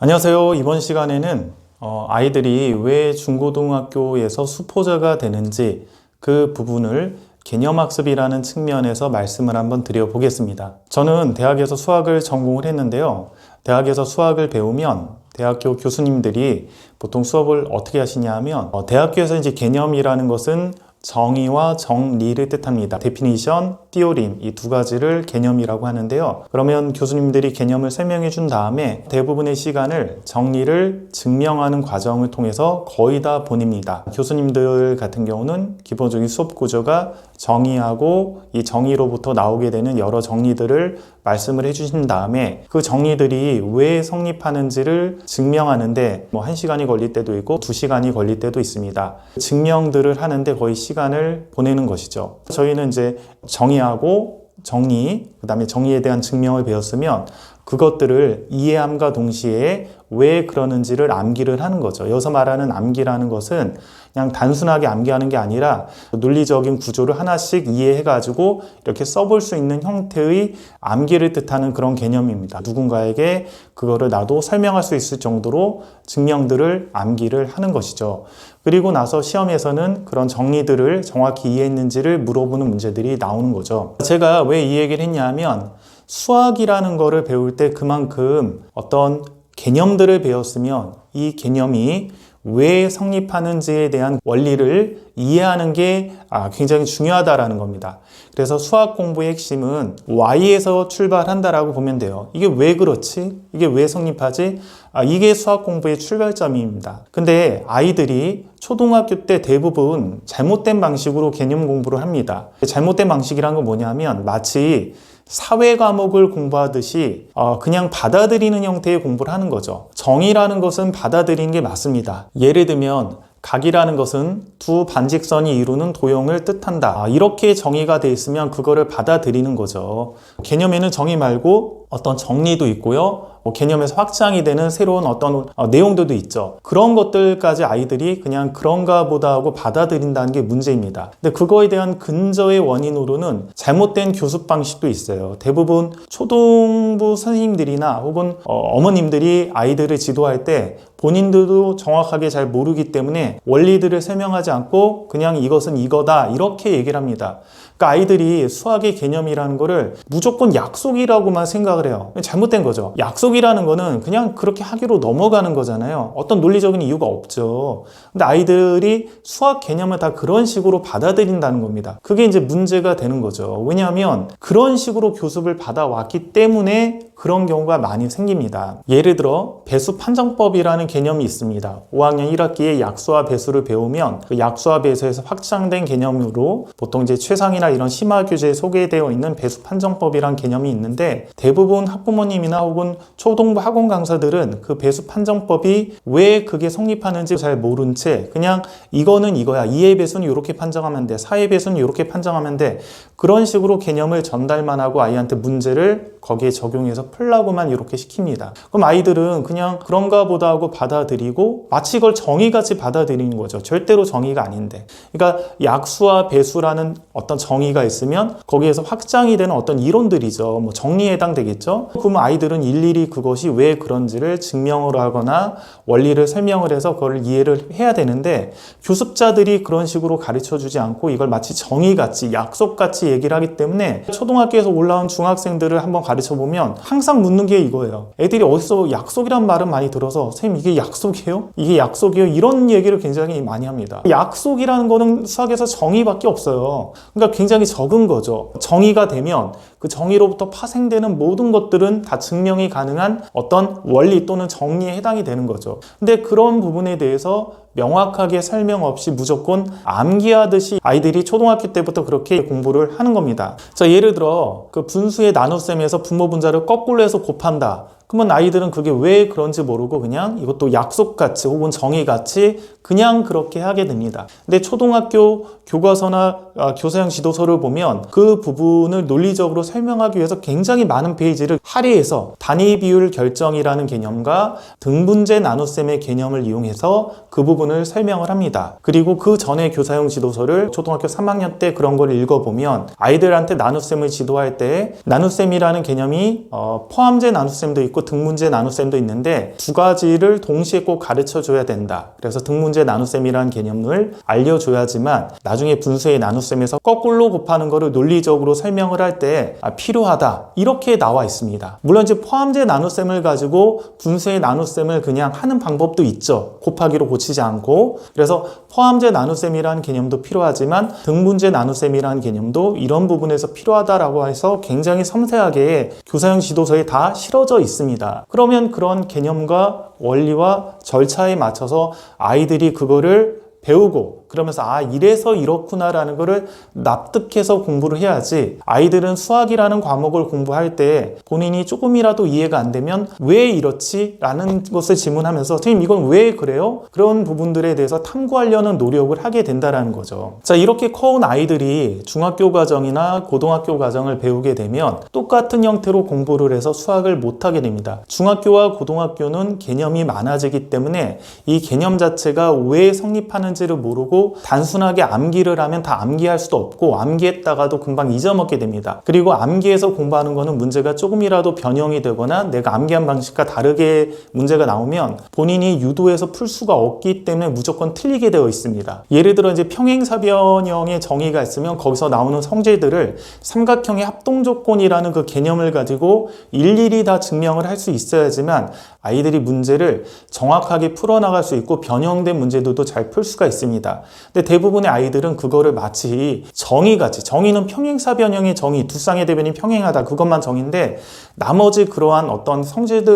안녕하세요. 이번 시간에는 아이들이 왜 중고등학교에서 수포자가 되는지 그 부분을 개념학습이라는 측면에서 말씀을 한번 드려보겠습니다. 저는 대학에서 수학을 전공을 했는데요. 대학에서 수학을 배우면 대학교 교수님들이 보통 수업을 어떻게 하시냐 하면 대학교에서 이제 개념이라는 것은 정의와 정리를 뜻합니다. 데피니션, 티오림 이 두 가지를 개념이라고 하는데요. 그러면 교수님들이 개념을 설명해 준 다음에 대부분의 시간을 정리를 증명하는 과정을 통해서 거의 다 보냅니다. 교수님들 같은 경우는 기본적인 수업 구조가 정의하고 이 정의로부터 나오게 되는 여러 정리들을 말씀을 해주신 다음에 그 정리들이 왜 성립하는지를 증명하는데 1시간이 걸릴 때도 있고 2시간이 걸릴 때도 있습니다. 증명들을 하는데 거의 시간을 보내는 것이죠. 저희는 이제 정의하고 정리, 그 다음에 정의에 대한 증명을 배웠으면 그것들을 이해함과 동시에 왜 그러는지를 암기를 하는 거죠. 여기서 말하는 암기라는 것은 그냥 단순하게 암기하는 게 아니라 논리적인 구조를 하나씩 이해해가지고 이렇게 써볼 수 있는 형태의 암기를 뜻하는 그런 개념입니다. 누군가에게 그거를 나도 설명할 수 있을 정도로 증명들을 암기를 하는 것이죠. 그리고 나서 시험에서는 그런 정리들을 정확히 이해했는지를 물어보는 문제들이 나오는 거죠. 제가 왜 이 얘기를 했냐 하면 수학이라는 거를 배울 때 그만큼 어떤 개념들을 배웠으면 이 개념이 왜 성립하는지에 대한 원리를 이해하는 게 굉장히 중요하다라는 겁니다. 그래서 수학 공부의 핵심은 Y에서 출발한다라고 보면 돼요. 이게 왜 그렇지? 이게 왜 성립하지? 이게 수학 공부의 출발점입니다. 근데 아이들이 초등학교 때 대부분 잘못된 방식으로 개념 공부를 합니다. 잘못된 방식이란 건 뭐냐면 마치 사회 과목을 공부하듯이 그냥 받아들이는 형태의 공부를 하는 거죠. 정의라는 것은 받아들이는 게 맞습니다. 예를 들면 각이라는 것은 두 반직선이 이루는 도형을 뜻한다. 이렇게 정의가 돼 있으면 그거를 받아들이는 거죠. 개념에는 정의 말고 어떤 정리도 있고요. 개념에서 확장이 되는 새로운 어떤 내용들도 있죠. 그런 것들까지 아이들이 그냥 그런가 보다 하고 받아들인다는 게 문제입니다. 근데 그거에 대한 근저의 원인으로는 잘못된 교습 방식도 있어요. 대부분 초등부 선생님들이나 혹은 어머님들이 아이들을 지도할 때 본인들도 정확하게 잘 모르기 때문에 원리들을 설명하지 않고 그냥 이것은 이거다 이렇게 얘기를 합니다. 그러니까 아이들이 수학의 개념이라는 거를 무조건 약속이라고만 생각을 해요. 잘못된 거죠. 약속이라는 거는 그냥 그렇게 하기로 넘어가는 거잖아요. 어떤 논리적인 이유가 없죠. 근데 아이들이 수학 개념을 다 그런 식으로 받아들인다는 겁니다. 그게 이제 문제가 되는 거죠. 왜냐하면 그런 식으로 교습을 받아왔기 때문에 그런 경우가 많이 생깁니다. 예를 들어 배수 판정법이라는 개념이 있습니다. 5학년 1학기에 약수와 배수를 배우면 그 약수와 배수에서 확장된 개념으로 보통 이제 최상이나 이런 심화 교재에 소개되어 있는 배수 판정법이라는 개념이 있는데 대부분 학부모님이나 혹은 초등부 학원 강사들은 그 배수 판정법이 왜 그게 성립하는지 잘 모른 채 그냥 이거는 이거야. 2의 배수는 이렇게 판정하면 돼. 4의 배수는 이렇게 판정하면 돼. 그런 식으로 개념을 전달만 하고 아이한테 문제를 거기에 적용해서 풀라고만 이렇게 시킵니다. 그럼 아이들은 그냥 그런가 보다 하고 받아들이고 마치 이걸 정의같이 받아들이는 거죠. 절대로 정의가 아닌데. 그러니까 약수와 배수라는 어떤 정의가 있으면 거기에서 확장이 되는 어떤 이론들이죠. 정리에 해당되겠죠. 그러면 아이들은 일일이 그것이 왜 그런지를 증명을 하거나 원리를 설명을 해서 그걸 이해를 해야 되는데 교습자들이 그런 식으로 가르쳐주지 않고 이걸 마치 정의같이 약속같이 얘기를 하기 때문에 초등학교에서 올라온 중학생들을 한번 가르쳐보면 항상 묻는 게 이거예요. 애들이 어디서 약속이란 말은 많이 들어서 선생님 이게 약속이에요? 이게 약속이에요? 이런 얘기를 굉장히 많이 합니다. 약속이라는 거는 수학에서 정의밖에 없어요. 그러니까 굉장히 적은 거죠. 정의가 되면 그 정의로부터 파생되는 모든 것들은 다 증명이 가능한 어떤 원리 또는 정리에 해당이 되는 거죠. 근데 그런 부분에 대해서 명확하게 설명 없이 무조건 암기하듯이 아이들이 초등학교 때부터 그렇게 공부를 하는 겁니다. 자, 예를 들어 그 분수의 나눗셈에서 분모 분자를 거꾸로 해서 곱한다. 그러면 아이들은 그게 왜 그런지 모르고 그냥 이것도 약속같이 혹은 정의같이 그냥 그렇게 하게 됩니다. 근데 초등학교 교과서나 교사형 지도서를 보면 그 부분을 논리적으로 설명하기 위해서 굉장히 많은 페이지를 할애해서 단위 비율 결정이라는 개념과 등분제 나눗셈의 개념을 이용해서 그 부분을 설명을 합니다. 그리고 그 전에 교사형 지도서를 초등학교 3학년 때 그런 걸 읽어보면 아이들한테 나눗셈을 지도할 때 나눗셈이라는 개념이 포함제 나눗셈도 있고 있고 등문제 나눗셈도 있는데 두 가지를 동시에 꼭 가르쳐 줘야 된다. 그래서 등문제 나눗셈이라는 개념을 알려줘야지만 나중에 분수의 나눗셈에서 거꾸로 곱하는 거를 논리적으로 설명을 할 때 필요하다. 이렇게 나와 있습니다. 물론 이제 포함제 나눗셈을 가지고 분수의 나눗셈을 그냥 하는 방법도 있죠. 곱하기로 고치지 않고. 그래서 포함제 나눗셈이라는 개념도 필요하지만 등문제 나눗셈이라는 개념도 이런 부분에서 필요하다라고 해서 굉장히 섬세하게 교사형 지도서에 다 실어져 있습니다. 그러면 그런 개념과 원리와 절차에 맞춰서 아이들이 그거를 배우고 그러면서 이래서 이렇구나라는 거를 납득해서 공부를 해야지, 아이들은 수학이라는 과목을 공부할 때 본인이 조금이라도 이해가 안 되면 왜 이렇지? 라는 것을 질문하면서 선생님 이건 왜 그래요? 그런 부분들에 대해서 탐구하려는 노력을 하게 된다는 거죠. 자, 이렇게 커온 아이들이 중학교 과정이나 고등학교 과정을 배우게 되면 똑같은 형태로 공부를 해서 수학을 못하게 됩니다. 중학교와 고등학교는 개념이 많아지기 때문에 이 개념 자체가 왜 성립하는지를 모르고 단순하게 암기를 하면 다 암기할 수도 없고 암기했다가도 금방 잊어먹게 됩니다. 그리고 암기해서 공부하는 거는 문제가 조금이라도 변형이 되거나 내가 암기한 방식과 다르게 문제가 나오면 본인이 유도해서 풀 수가 없기 때문에 무조건 틀리게 되어 있습니다. 예를 들어 이제 평행사변형의 정의가 있으면 거기서 나오는 성질들을 삼각형의 합동조건이라는 그 개념을 가지고 일일이 다 증명을 할 수 있어야지만 아이들이 문제를 정확하게 풀어나갈 수 있고 변형된 문제들도 잘 풀 수가 있습니다. 근데 대부분의 아이들은 그거를 마치 정의같이, 정의는 평행사변형의 정의, 두 쌍의 대변이 평행하다, 그것만 정의인데 나머지 그러한 어떤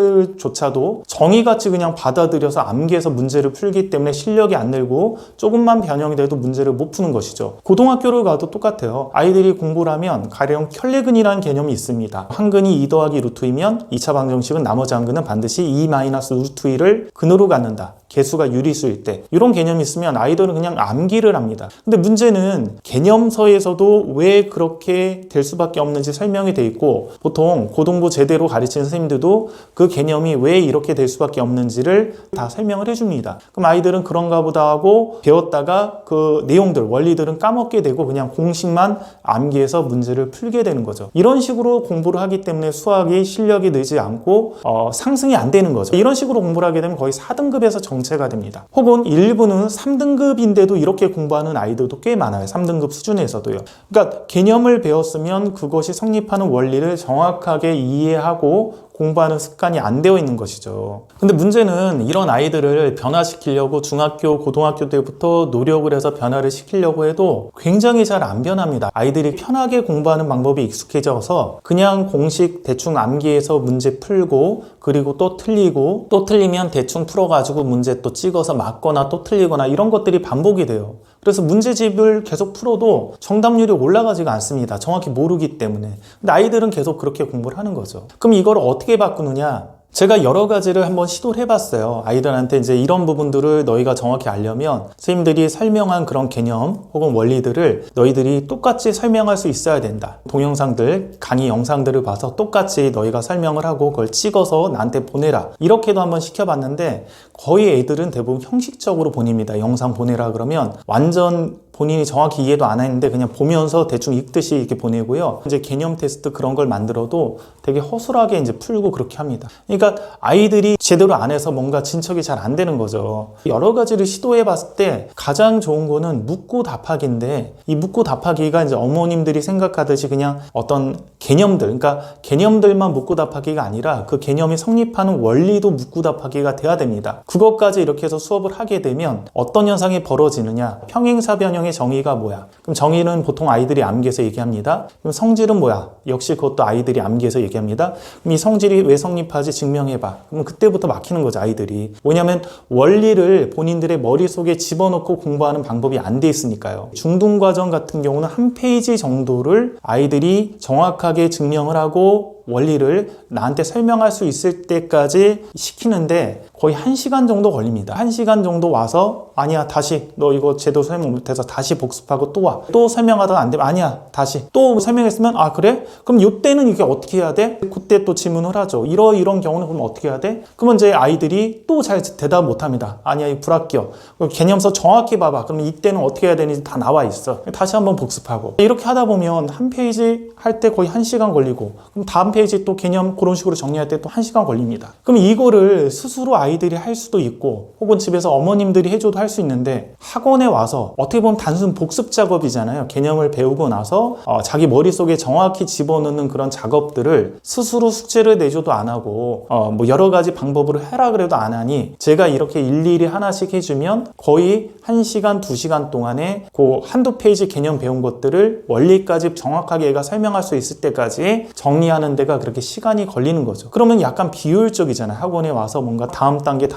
성질들조차도 정의같이 그냥 받아들여서 암기해서 문제를 풀기 때문에 실력이 안 늘고 조금만 변형이 돼도 문제를 못 푸는 것이죠. 고등학교를 가도 똑같아요. 아이들이 공부를 하면 가령 켤레근이라는 개념이 있습니다. 한 근이 2 더하기 루트 2면 2차 방정식은 나머지 한 근은 반드시 2 마이너스 루트 2를 근으로 갖는다. 개수가 유리수일 때. 이런 개념이 있으면 아이들은 그냥 암기를 합니다. 근데 문제는 개념서에서도 왜 그렇게 될 수밖에 없는지 설명이 돼 있고, 보통 고등부 제대로 가르치는 선생님들도 그 개념이 왜 이렇게 될 수밖에 없는지를 다 설명을 해줍니다. 그럼 아이들은 그런가 보다 하고 배웠다가 그 내용들, 원리들은 까먹게 되고 그냥 공식만 암기해서 문제를 풀게 되는 거죠. 이런 식으로 공부를 하기 때문에 수학이 실력이 늘지 않고 상승이 안 되는 거죠. 이런 식으로 공부를 하게 되면 거의 4등급에서 정체가 됩니다. 혹은 일부는 3등급인데도 이렇게 공부하는 아이들도 꽤 많아요. 3등급 수준에서도요. 그러니까 개념을 배웠으면 그것이 성립하는 원리를 정확하게 이해하고 공부하는 습관이 안 되어 있는 것이죠. 근데 문제는 이런 아이들을 변화시키려고 중학교, 고등학교 때부터 노력을 해서 변화를 시키려고 해도 굉장히 잘 안 변합니다. 아이들이 편하게 공부하는 방법이 익숙해져서 그냥 공식 대충 암기해서 문제 풀고 그리고 또 틀리고 또 틀리면 대충 풀어가지고 문제 또 찍어서 맞거나 또 틀리거나 이런 것들이 반복이 돼요. 그래서 문제집을 계속 풀어도 정답률이 올라가지가 않습니다. 정확히 모르기 때문에. 근데 아이들은 계속 그렇게 공부를 하는 거죠. 그럼 이걸 어떻게 바꾸느냐? 제가 여러 가지를 한번 시도를 해봤어요. 아이들한테 이제 이런 부분들을 너희가 정확히 알려면 선생님들이 설명한 그런 개념 혹은 원리들을 너희들이 똑같이 설명할 수 있어야 된다. 동영상들, 강의 영상들을 봐서 똑같이 너희가 설명을 하고 그걸 찍어서 나한테 보내라. 이렇게도 한번 시켜봤는데 거의 애들은 대부분 형식적으로 보냅니다. 영상 보내라 그러면 완전 본인이 정확히 이해도 안 했는데 그냥 보면서 대충 읽듯이 이렇게 보내고요. 이제 개념 테스트 그런 걸 만들어도 되게 허술하게 이제 풀고 그렇게 합니다. 그러니까 아이들이 제대로 안 해서 뭔가 진척이 잘 안 되는 거죠. 여러 가지를 시도해 봤을 때 가장 좋은 거는 묻고 답하기인데 이 묻고 답하기가 이제 어머님들이 생각하듯이 그냥 어떤 개념들, 그러니까 개념들만 묻고 답하기가 아니라 그 개념이 성립하는 원리도 묻고 답하기가 돼야 됩니다. 그것까지 이렇게 해서 수업을 하게 되면 어떤 현상이 벌어지느냐? 평행사변형의 정의가 뭐야? 그럼 정의는 보통 아이들이 암기해서 얘기합니다. 그럼 성질은 뭐야? 역시 그것도 아이들이 암기해서 얘기합니다. 그럼 이 성질이 왜 성립하지? 증명해봐. 그럼 그때부터 막히는 거죠, 아이들이. 뭐냐면 원리를 본인들의 머릿속에 집어넣고 공부하는 방법이 안 돼 있으니까요. 중등과정 같은 경우는 한 페이지 정도를 아이들이 정확하게 증명을 하고 원리를 나한테 설명할 수 있을 때까지 시키는데 거의 1시간 정도 걸립니다. 1시간 정도 와서 아니야 다시 너 이거 제대로 설명 못해서 다시 복습하고 또 와. 또 설명하다가 안 되면 아니야 다시 또 설명했으면 아 그래? 그럼 이때는 이게 어떻게 해야 돼? 그때 또 질문을 하죠. 이런 경우는 그럼 어떻게 해야 돼? 그러면 이제 아이들이 또 잘 대답 못합니다. 아니야 이 불합격. 개념서 정확히 봐봐. 그럼 이때는 어떻게 해야 되는지 다 나와 있어. 다시 한번 복습하고 이렇게 하다 보면 한 페이지 할 때 거의 1시간 걸리고 그럼 다음 다음 페이지 또 개념 그런 식으로 정리할 때 또 1시간 걸립니다. 그럼 이거를 스스로 아이들이 할 수도 있고 혹은 집에서 어머님들이 해줘도 할 수 있는데 학원에 와서 어떻게 보면 단순 복습 작업이잖아요. 개념을 배우고 나서 자기 머릿속에 정확히 집어넣는 그런 작업들을 스스로 숙제를 내줘도 안 하고 뭐 여러 가지 방법으로 해라 그래도 안 하니 제가 이렇게 일일이 하나씩 해주면 거의 1시간, 2시간 동안에 그 한두 페이지 개념 배운 것들을 원리까지 정확하게 얘가 설명할 수 있을 때까지 정리하는 데가 그렇게 시간이 걸리는 거죠. 그러면 약간 비효율적이잖아요. 학원에 와서 뭔가 다음 단계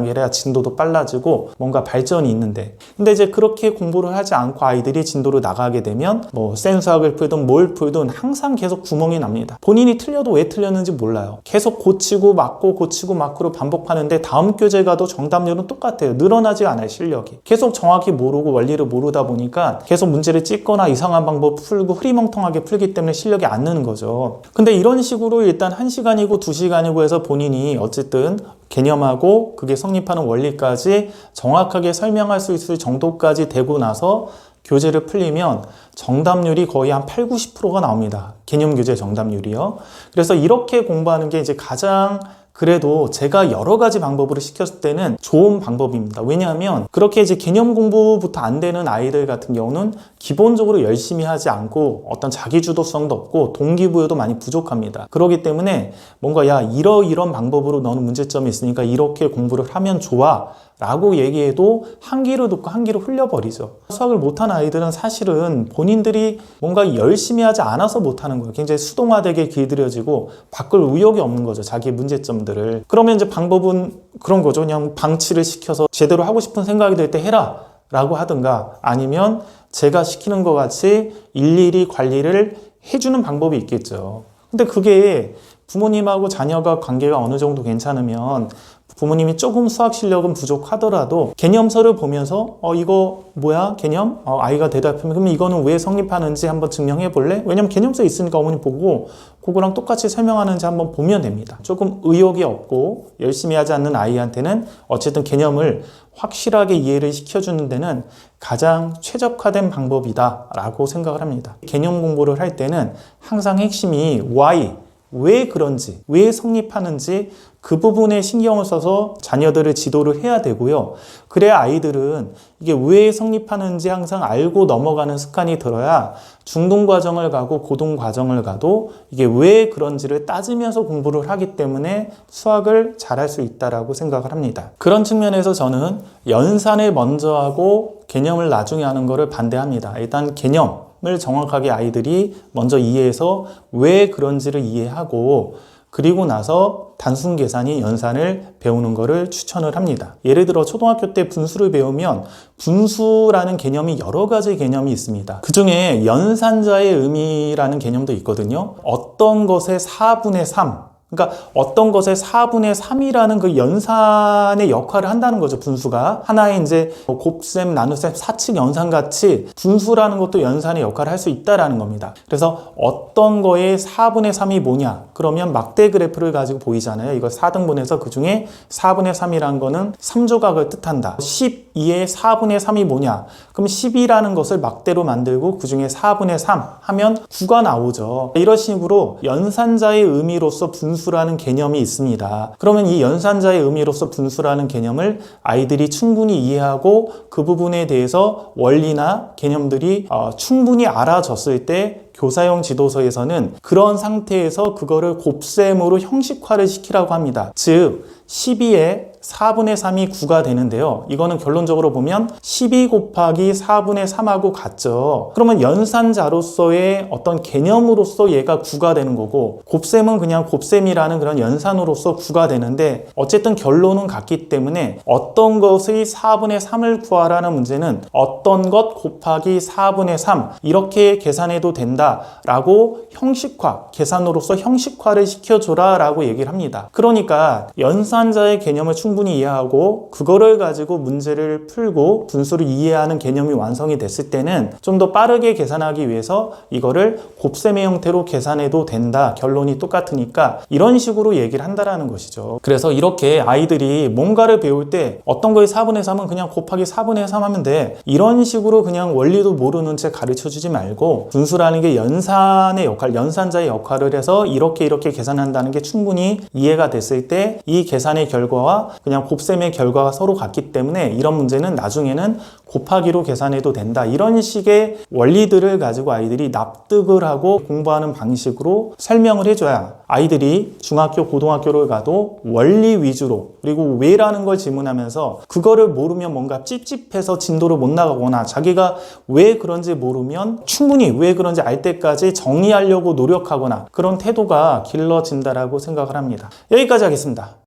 해야 진도도 빨라지고 뭔가 발전이 있는데, 근데 이제 그렇게 공부를 하지 않고 아이들이 진도를 나가게 되면 뭐 센수학을 풀든 뭘 풀든 항상 계속 구멍이 납니다. 본인이 틀려도 왜 틀렸는지 몰라요. 계속 고치고 맞고로 반복하는데 다음 교재 가도 정답률은 똑같아요. 늘어나지 않아요. 실력이 계속 정확히 모르고 원리를 모르다 보니까 계속 문제를 찍거나 이상한 방법 풀고 흐리멍텅하게 풀기 때문에 실력이 안 느는 거죠. 근데 이런 식으로 일단 1시간이고 2시간이고 해서 본인이 어쨌든 개념하고 그게 성립하는 원리까지 정확하게 설명할 수 있을 정도까지 되고 나서 교재를 풀리면 정답률이 거의 한 8, 90%가 나옵니다. 개념 교재 정답률이요. 그래서 이렇게 공부하는 게 이제 가장 그래도 제가 여러 가지 방법으로 시켰을 때는 좋은 방법입니다. 왜냐하면 그렇게 이제 개념 공부부터 안 되는 아이들 같은 경우는 기본적으로 열심히 하지 않고 어떤 자기주도성도 없고 동기부여도 많이 부족합니다. 그렇기 때문에 뭔가 야 이런 방법으로 너는 문제점이 있으니까 이렇게 공부를 하면 좋아 라고 얘기해도 한 귀로 듣고 한 귀로 흘려버리죠. 수학을 못하는 아이들은 사실은 본인들이 뭔가 열심히 하지 않아서 못하는 거예요. 굉장히 수동화되게 길들여지고 바꿀 의욕이 없는 거죠. 자기 문제점들을. 그러면 이제 방법은 그런 거죠. 그냥 방치를 시켜서 제대로 하고 싶은 생각이 들 때 해라 라고 하든가, 아니면 제가 시키는 것 같이 일일이 관리를 해주는 방법이 있겠죠. 근데 그게 부모님하고 자녀가 관계가 어느 정도 괜찮으면 부모님이 조금 수학 실력은 부족하더라도 개념서를 보면서 이거 뭐야 개념? 아이가 대답하면 그러면 이거는 왜 성립하는지 한번 증명해 볼래? 왜냐면 개념서에 있으니까 어머니 보고 그거랑 똑같이 설명하는지 한번 보면 됩니다. 조금 의욕이 없고 열심히 하지 않는 아이한테는 어쨌든 개념을 확실하게 이해를 시켜주는 데는 가장 최적화된 방법이다 라고 생각을 합니다. 개념 공부를 할 때는 항상 핵심이 why, 왜 그런지, 왜 성립하는지 그 부분에 신경을 써서 자녀들을 지도를 해야 되고요. 그래야 아이들은 이게 왜 성립하는지 항상 알고 넘어가는 습관이 들어야 중등 과정을 가고 고등 과정을 가도 이게 왜 그런지를 따지면서 공부를 하기 때문에 수학을 잘할 수 있다라고 생각을 합니다. 그런 측면에서 저는 연산을 먼저 하고 개념을 나중에 하는 것을 반대합니다. 일단 개념을 정확하게 아이들이 먼저 이해해서 왜 그런지를 이해하고 그리고 나서 단순 계산인 연산을 배우는 것을 추천을 합니다. 예를 들어 초등학교 때 분수를 배우면 분수라는 개념이 여러 가지 개념이 있습니다. 그 중에 연산자의 의미라는 개념도 있거든요. 어떤 것의 4분의 3, 그러니까 어떤 것의 4분의 3이라는 그 연산의 역할을 한다는 거죠. 분수가 하나의 이제 곱셈, 나눗셈, 사칙 연산 같이 분수라는 것도 연산의 역할을 할 수 있다라는 겁니다. 그래서 어떤 거의 4분의 3이 뭐냐? 그러면 막대 그래프를 가지고 보이잖아요. 이걸 4등분해서 그 중에 4분의 3이라는 거는 3조각을 뜻한다. 12의 4분의 3이 뭐냐? 그럼 10이라는 것을 막대로 만들고 그 중에 4분의 3 하면 9가 나오죠. 이런 식으로 연산자의 의미로서 분수라는 개념이 있습니다. 그러면 이 연산자의 의미로서 분수라는 개념을 아이들이 충분히 이해하고 그 부분에 대해서 원리나 개념들이 충분히 알아졌을 때 교사용 지도서에서는 그런 상태에서 그거를 곱셈으로 형식화를 시키라고 합니다. 즉 12의 4분의 3이 9가 되는데요. 이거는 결론적으로 보면 12 곱하기 4분의 3하고 같죠. 그러면 연산자로서의 어떤 개념으로서 얘가 9가 되는 거고 곱셈은 그냥 곱셈이라는 그런 연산으로서 9가 되는데 어쨌든 결론은 같기 때문에 어떤 것의 4분의 3을 구하라는 문제는 어떤 것 곱하기 4분의 3 이렇게 계산해도 된다라고 형식화, 계산으로서 형식화를 시켜줘라 라고 얘기를 합니다. 그러니까 연산자의 개념을 충분히 충분히 이해하고 그거를 가지고 문제를 풀고 분수를 이해하는 개념이 완성이 됐을 때는 좀 더 빠르게 계산하기 위해서 이거를 곱셈의 형태로 계산해도 된다. 결론이 똑같으니까 이런 식으로 얘기를 한다라는 것이죠. 그래서 이렇게 아이들이 뭔가를 배울 때 어떤 거에 4분의 3은 그냥 곱하기 4분의 3 하면 돼. 이런 식으로 그냥 원리도 모르는 채 가르쳐 주지 말고 분수라는 게 연산의 역할, 연산자의 역할을 해서 이렇게 계산한다는 게 충분히 이해가 됐을 때 이 계산의 결과와 그냥 곱셈의 결과가 서로 같기 때문에 이런 문제는 나중에는 곱하기로 계산해도 된다. 이런 식의 원리들을 가지고 아이들이 납득을 하고 공부하는 방식으로 설명을 해줘야 아이들이 중학교, 고등학교를 가도 원리 위주로 그리고 왜라는 걸 질문하면서 그거를 모르면 뭔가 찝찝해서 진도를 못 나가거나 자기가 왜 그런지 모르면 충분히 왜 그런지 알 때까지 정리하려고 노력하거나 그런 태도가 길러진다라고 생각을 합니다. 여기까지 하겠습니다.